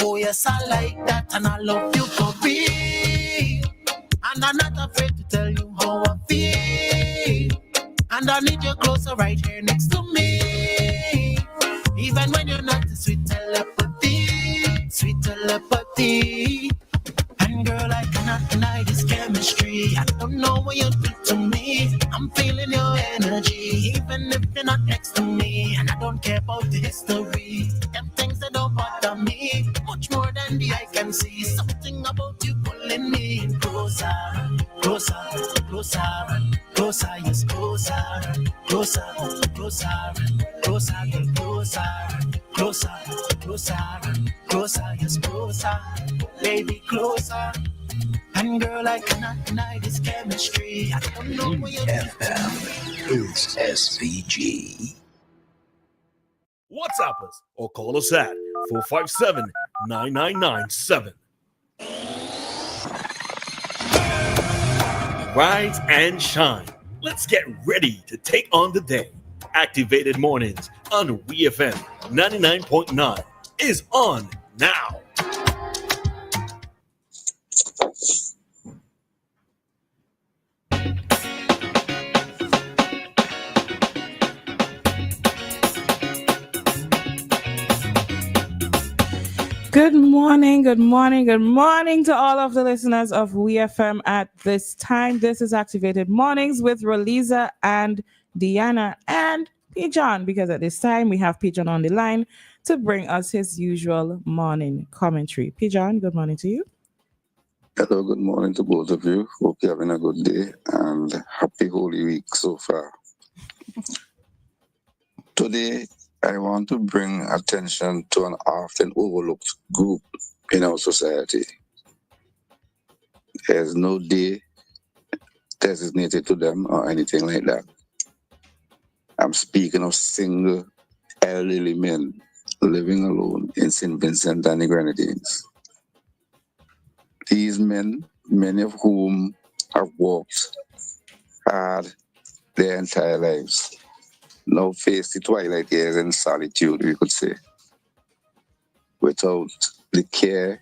Oh yes, I like that, and I love you for real. And I'm not afraid to tell you how I feel. And I need you closer right here next to me. Even when you're not, sweet telepathy, sweet telepathy. And girl, I cannot deny this chemistry. I don't know what you do to me. I'm feeling your energy, even if you're not next to me. And I don't care about the history. Them things that don't bother me. Much more than the eye can see. Something about you pulling me in closer, closer, closer, closer, yes, closer, closer, closer, closer, closer, closer, closer, closer, yes, closer, baby, closer. And girl, I cannot deny this chemistry. I don't know where you're WEFM is SVG. WhatsApp us or call us at 457-9997. Rise and shine. Let's get ready to take on the day. Activated Mornings on WEFM 99.9 is on now. Good morning, good morning, good morning to all of the listeners of WEFM at this time. This is Activated Mornings with Roleza and Dianna and PeeJohn, because at this time we have PeeJohn on the line to bring us his usual morning commentary. PeeJohn, good morning to you. Hello, good morning to both of you. Hope you're having a good day and happy Holy Week so far. Today, I want to bring attention to an often overlooked group in our society. There's no day designated to them or anything like that. I'm speaking of single elderly men living alone in St. Vincent and the Grenadines. These men, many of whom have worked hard their entire lives, now face the twilight years in solitude, we could say, without the care,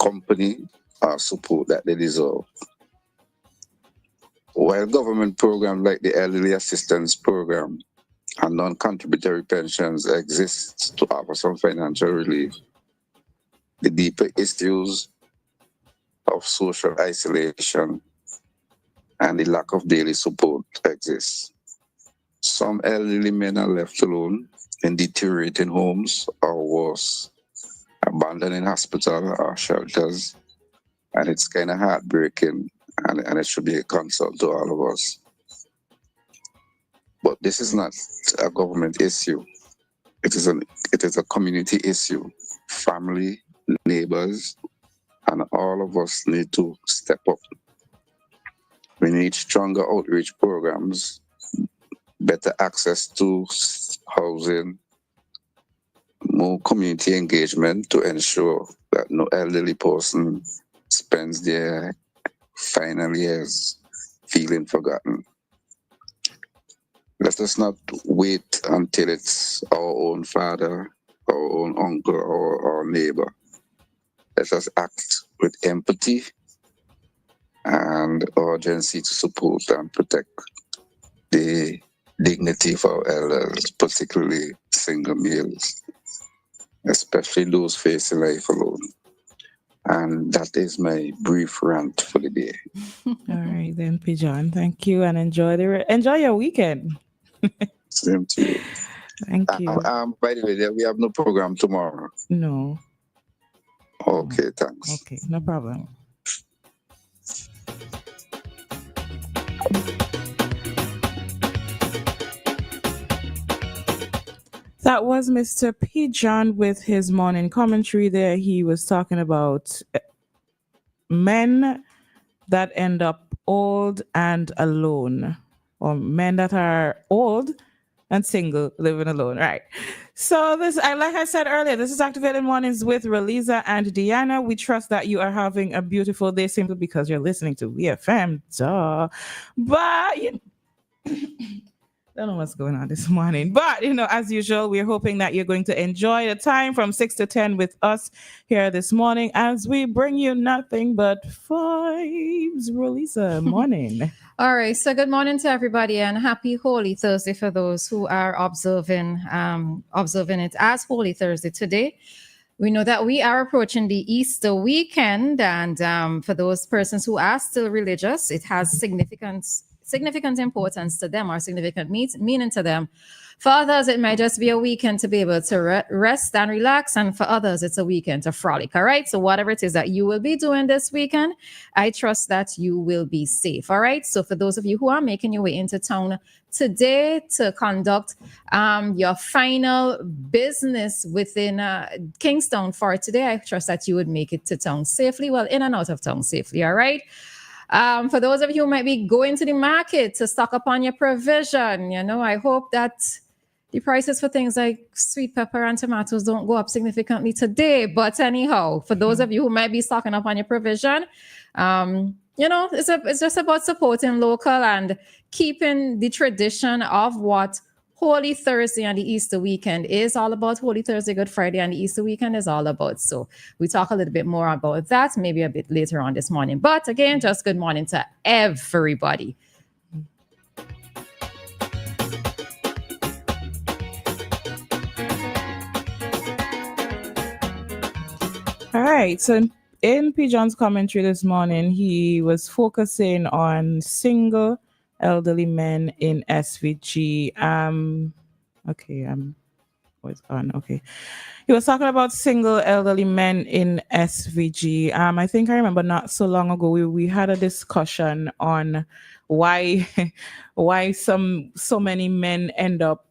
company, or support that they deserve. While government programs like the Elderly Assistance Program and non-contributory pensions exist to offer some financial relief, the deeper issues of social isolation and the lack of daily support exist. Some elderly men are left alone in deteriorating homes or worse, abandoned in hospitals or shelters, and it's kind of heartbreaking, and it should be a concern to all of us. But this is not a government issue. It is a community issue. Family, neighbors, and all of us need to step up. We need stronger outreach programs, better access to housing, more community engagement to ensure that no elderly person spends their final years feeling forgotten. Let us not wait until it's our own father, our own uncle, or our neighbor. Let us act with empathy and urgency to support and protect the dignity of our elders, particularly single males, especially those facing life alone. And that is my brief rant for the day. All right, then, PeeJohn, thank you, and enjoy your weekend. Same to you. Thank you. By the way, we have no program tomorrow. No. Okay, thanks. Okay, no problem. That was Mr. PeeJohn with his morning commentary there. He was talking about men that end up old and alone, or men that are old and single, living alone, right? So this, like I said earlier, this is Activated Mornings with Roleza and Dianna. We trust that you are having a beautiful day simply because you're listening to WEFM, duh. But Don't know what's going on this morning. But, as usual, we're hoping that you're going to enjoy the time from 6 to 10 with us here this morning as we bring you nothing but vibes. Roleza, morning. All right. So good morning to everybody and happy Holy Thursday for those who are observing it as Holy Thursday today. We know that we are approaching the Easter weekend, and for those persons who are still religious, it has significant importance to them or significant meaning to them. For others, it might just be a weekend to be able to rest and relax. And for others, it's a weekend to frolic. All right. So whatever it is that you will be doing this weekend, I trust that you will be safe. All right. So for those of you who are making your way into town today to conduct your final business within Kingstown for today, I trust that you would make it to town safely. Well, in and out of town safely. All right. For those of you who might be going to the market to stock up on your provision, I hope that the prices for things like sweet pepper and tomatoes don't go up significantly today. But anyhow, for those of you who might be stocking up on your provision, it's just about supporting local and keeping the tradition of what Holy Thursday and the Easter weekend is all about. Holy Thursday, Good Friday, and the Easter weekend is all about. So we talk a little bit more about that maybe a bit later on this morning. But again, just good morning to everybody. All right. So in PeeJohn's commentary this morning, he was focusing on single elderly men in SVG. What's on? Okay. He was talking about single elderly men in SVG. I think I remember not so long ago we had a discussion on why so many men end up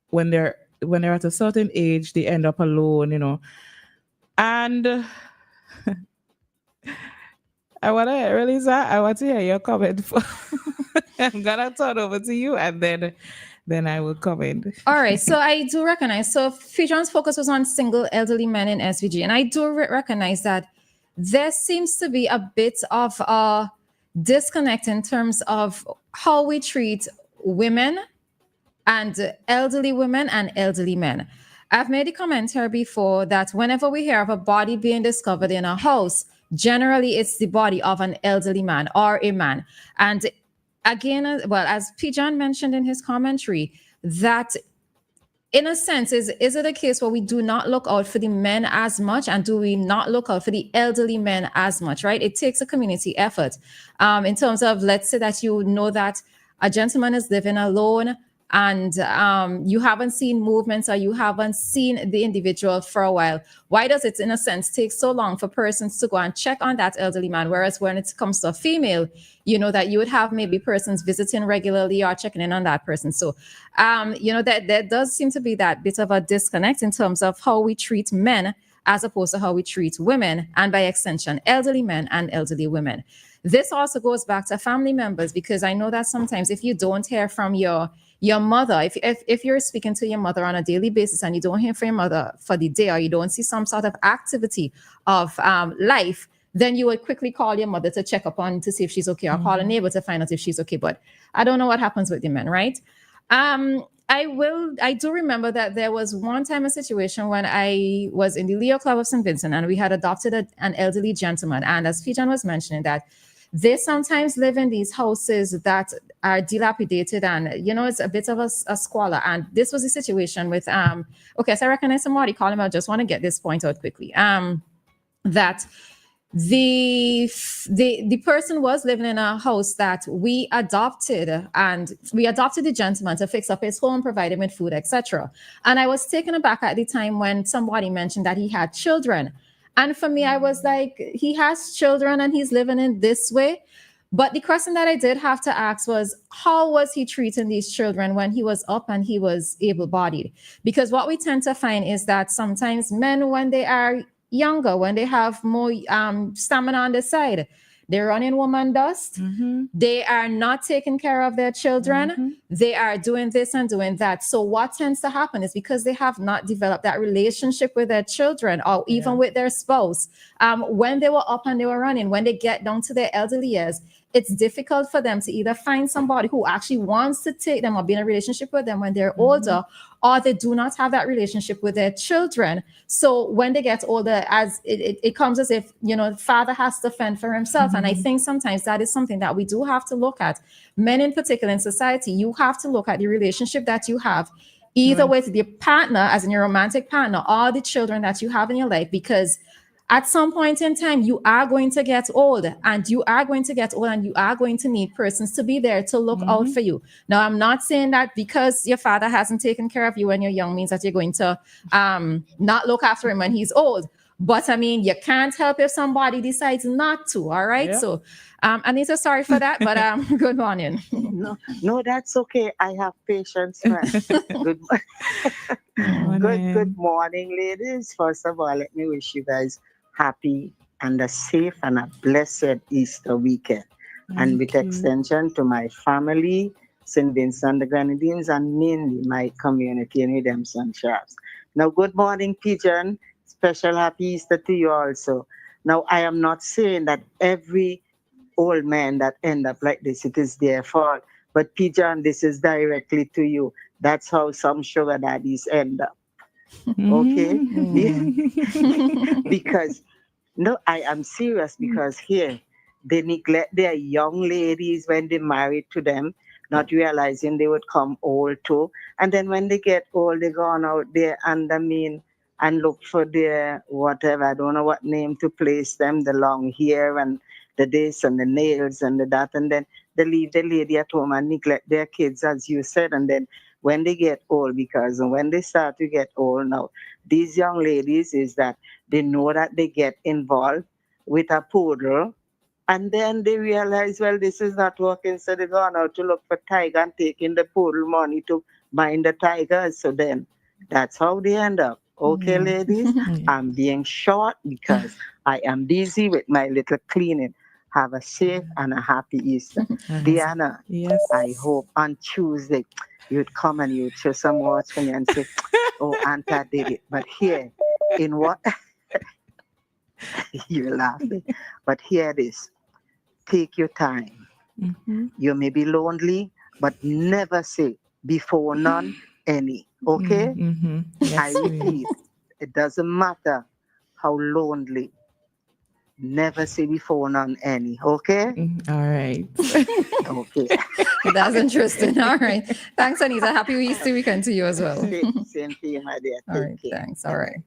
when they're at a certain age, they end up alone, And I want to hear your comment. I'm gonna turn over to you, and then I will comment. All right. So I do recognize. So PeeJohn's focus was on single elderly men in SVG, and I do recognize that there seems to be a bit of a disconnect in terms of how we treat women and elderly women and elderly men. I've made a comment here before that whenever we hear of a body being discovered in a house, generally it's the body of an elderly man or a man. And again, well, as PeeJohn mentioned in his commentary, that in a sense, is it a case where we do not look out for the men as much, and do we not look out for the elderly men as much, right? It takes a community effort in terms of, let's say that you know that a gentleman is living alone, and you haven't seen movements or you haven't seen the individual for a while. Why does it, in a sense, take so long for persons to go and check on that elderly man? Whereas when it comes to a female, that you would have maybe persons visiting regularly or checking in on that person. So, that there does seem to be that bit of a disconnect in terms of how we treat men as opposed to how we treat women, and by extension, elderly men and elderly women. This also goes back to family members, because I know that sometimes if you don't hear from your mother, if you're speaking to your mother on a daily basis and you don't hear from your mother for the day, or you don't see some sort of activity of life, then you would quickly call your mother to check up on to see if she's okay, or call a neighbor to find out if she's okay. But I don't know what happens with the men, right? I do remember that there was one time a situation when I was in the Leo Club of St. Vincent, and we had adopted an elderly gentleman. And as PeeJohn was mentioning, that they sometimes live in these houses that are dilapidated, and it's a bit of a squalor. And this was a situation with okay, so I recognize somebody calling me. I just want to get this point out quickly. That the person was living in a house that we adopted, and we adopted the gentleman to fix up his home, provide him with food, etc. And I was taken aback at the time when somebody mentioned that he had children. And for me, I was like, he has children and he's living in this way. But the question that I did have to ask was, how was he treating these children when he was up and he was able-bodied? Because what we tend to find is that sometimes men, when they are younger, when they have more stamina on the side, they're running woman dust. Mm-hmm. They are not taking care of their children. Mm-hmm. They are doing this and doing that. So what tends to happen is, because they have not developed that relationship with their children, or even with their spouse, when they were up and they were running, when they get down to their elderly years, it's difficult for them to either find somebody who actually wants to take them or be in a relationship with them when they're older, or they do not have that relationship with their children. So when they get older, as it comes as if, father has to fend for himself. And I think sometimes that is something that we do have to look at. Men in particular in society, you have to look at the relationship that you have, either with your partner, as in your romantic partner, or the children that you have in your life, because at some point in time, you are going to get old, and you are going to need persons to be there to look out for you. Now, I'm not saying that because your father hasn't taken care of you when you're young means that you're going to not look after him when he's old. But I mean, you can't help if somebody decides not to. All right. Yeah. So, Anita, sorry for that, but good morning. No, that's okay. I have patience, friend. Good morning, ladies. First of all, let me wish you guys happy and a safe and a blessed Easter weekend. And with extension to my family, St. Vincent the Grenadines, and mainly my community in Redemption Shafts. Now, good morning, PeeJohn. Special happy Easter to you also. Now, I am not saying that every old man that end up like this, it is their fault. But PeeJohn, this is directly to you. That's how some sugar daddies end up. Okay? Because, no, I am serious, because here, they neglect their young ladies when they married to them, not realizing they would come old too. And then when they get old, they go on out there and look for their whatever, I don't know what name to place them, the long hair and the this and the nails and the that. And then they leave the lady at home and neglect their kids, as you said. And then when they get old, because when they start to get old now, these young ladies is that they know that they get involved with a poodle, and then they realize, well, this is not working, so they go on out to look for tiger and taking the poodle money to mind the tigers. So then that's how they end up. Okay, ladies, I'm being short because I am busy with my little cleaning. Have a safe and a happy Easter. Dianna, Yes. I hope on Tuesday you'd come and you'd show some words for me and say, oh, Auntie did it. But here, in what? You're laughing. But here it is. Take your time. You may be lonely, but never say before none any. Okay? Yes, I repeat, it doesn't matter how lonely. Never say before none any. Okay? All right. Okay. That's interesting. All right. Thanks, Anita. Happy Easter weekend to you as well. Same to you, my dear. All right. Thanks. All right.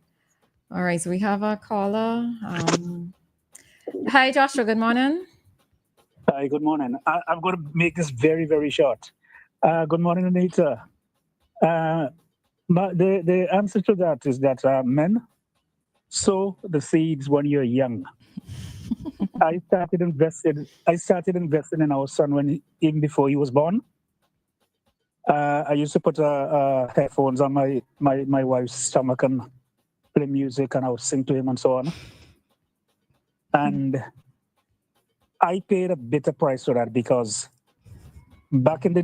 All right. So we have a caller. Hi, Joshua. Good morning. Hi, good morning. I'm going to make this very, very short. Good morning, Anita. But the answer to that is that men sow the seeds when you're young. I started investing in our son even before he was born. I used to put headphones on my wife's stomach and play music, and I would sing to him and so on. And I paid a bitter price for that, because back in the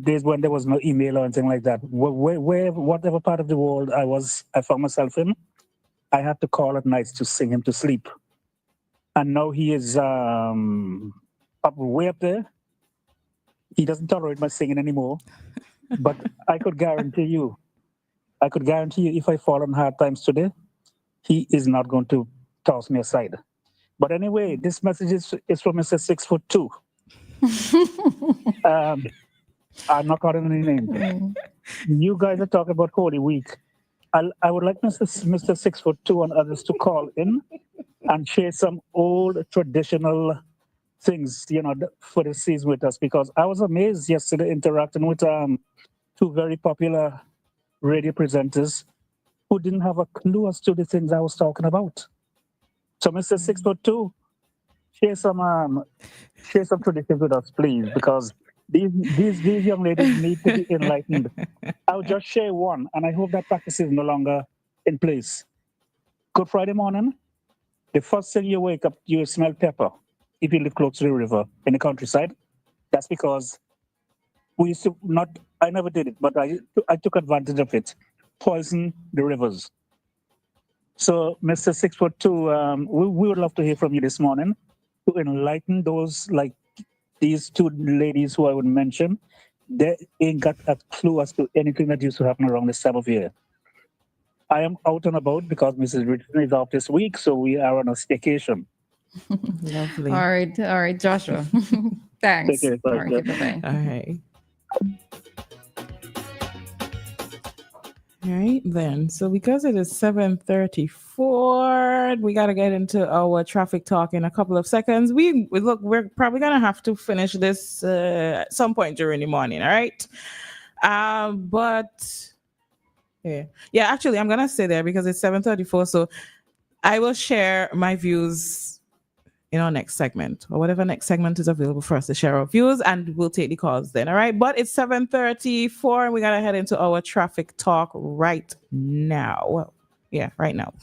days when there was no email or anything like that, whatever part of the world I found myself in, I had to call at night to sing him to sleep. And now he is way up there. He doesn't tolerate my singing anymore. But I could guarantee you, if I fall on hard times today, he is not going to toss me aside. But anyway, this message is from Mr. 6'2". I'm not calling any names. You guys are talking about Holy Week. I would like Mr. 6'2" and others to call in and share some old traditional things, for the season with us, because I was amazed yesterday interacting with two very popular radio presenters who didn't have a clue as to the things I was talking about. So, Mr. 6'2", share some traditions with us, please, because these young ladies need to be enlightened. I'll just share one, and I hope that practice is no longer in place. Good Friday morning, the first thing you wake up, you smell pepper if you live close to the river in the countryside. That's because we used to I never did it, but I took advantage of it, poison the rivers. So, Mr. 6'2", we would love to hear from you this morning to enlighten those like these two ladies who I would mention, they ain't got a clue as to anything that used to happen around this time of year. I am out and about because Mrs. Richardson is off this week, so we are on a staycation. Lovely. All right, Joshua. Thanks. Take care, bye. All right, bye-bye. All right. All right, then. So because it is 7:34, we got to get into our traffic talk in a couple of seconds. We're probably going to have to finish this at some point during the morning, all right? But yeah, actually, I'm going to stay there because it's 7:34. So I will share my views in our next segment, or whatever next segment is available for us to share our views, and we'll take the calls then. All right. But it's 7:34 and we got to head into our traffic talk right now. Well, yeah, right now.